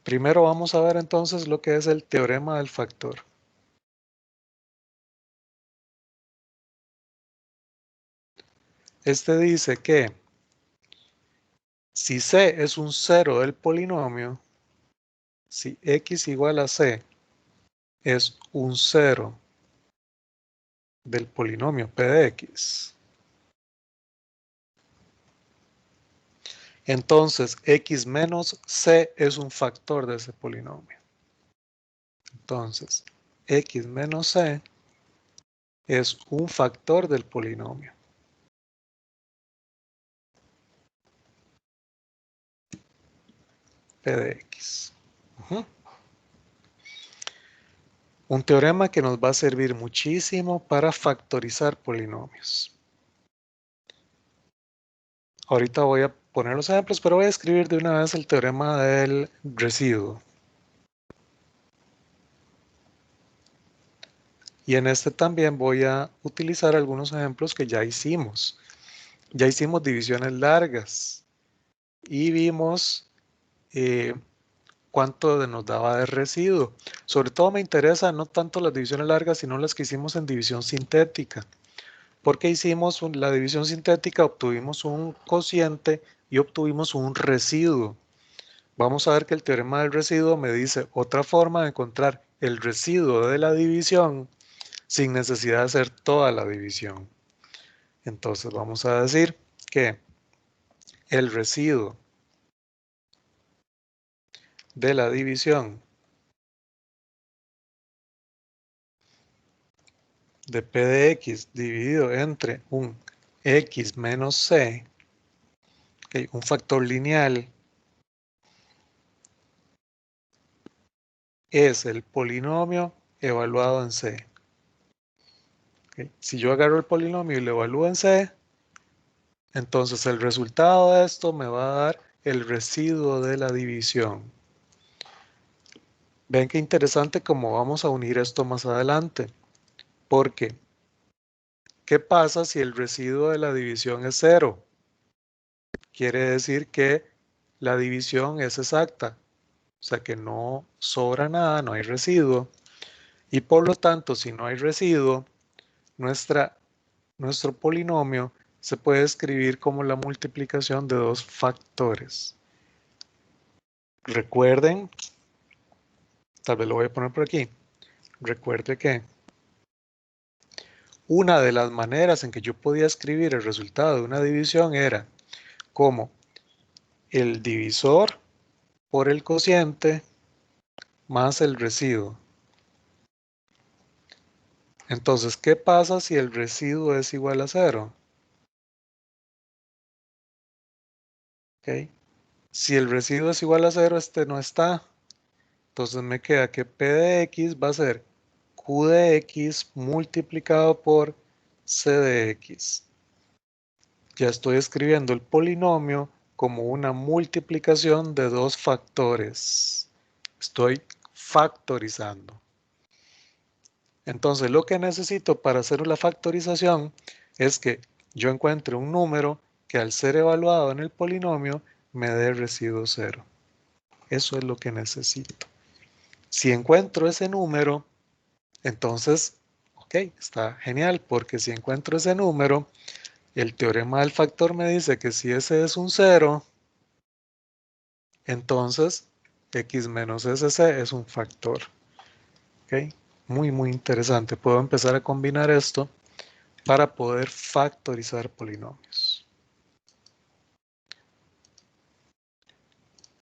Primero vamos a ver entonces lo que es el teorema del factor. Este dice que si c es un cero del polinomio, si x igual a c es un cero del polinomio p de x, entonces x menos c es un factor de ese polinomio. Entonces, x menos c es un factor del polinomio p de x. Un teorema que nos va a servir muchísimo para factorizar polinomios. Ahorita voy a poner los ejemplos, pero voy a escribir de una vez el teorema del residuo. Y en este también voy a utilizar algunos ejemplos que ya hicimos. Ya hicimos divisiones largas y vimos cuánto nos daba de residuo. Sobre todo me interesa no tanto las divisiones largas, sino las que hicimos en división sintética. Porque hicimos la división sintética, obtuvimos un cociente y obtuvimos un residuo. Vamos a ver que el teorema del residuo me dice otra forma de encontrar el residuo de la división sin necesidad de hacer toda la división. Entonces vamos a decir que el residuo de la división de p de x dividido entre un x menos c, okay, un factor lineal, es el polinomio evaluado en c. Okay. Si yo agarro el polinomio y lo evalúo en c, entonces el resultado de esto me va a dar el residuo de la división. Ven qué interesante cómo vamos a unir esto más adelante. Porque, ¿qué pasa si el residuo de la división es 0? Quiere decir que la división es exacta. O sea que no sobra nada, no hay residuo. Y por lo tanto, si no hay residuo, nuestro polinomio se puede escribir como la multiplicación de dos factores. Recuerden, tal vez lo voy a poner por aquí. Recuerde que una de las maneras en que yo podía escribir el resultado de una división era como el divisor por el cociente más el residuo. Entonces, ¿qué pasa si el residuo es igual a 0? ¿Okay? Si el residuo es igual a 0, este no está. Entonces me queda que p de x va a ser q de x multiplicado por c de x. Ya estoy escribiendo el polinomio como una multiplicación de dos factores. Estoy factorizando. Entonces, lo que necesito para hacer la factorización es que yo encuentre un número que al ser evaluado en el polinomio me dé residuo 0. Eso es lo que necesito. Si encuentro ese número, entonces, ok, está genial, porque si encuentro ese número, el teorema del factor me dice que si ese es un 0, entonces x menos sc es un factor. ¿Okay? Muy, muy interesante. Puedo empezar a combinar esto para poder factorizar polinomios.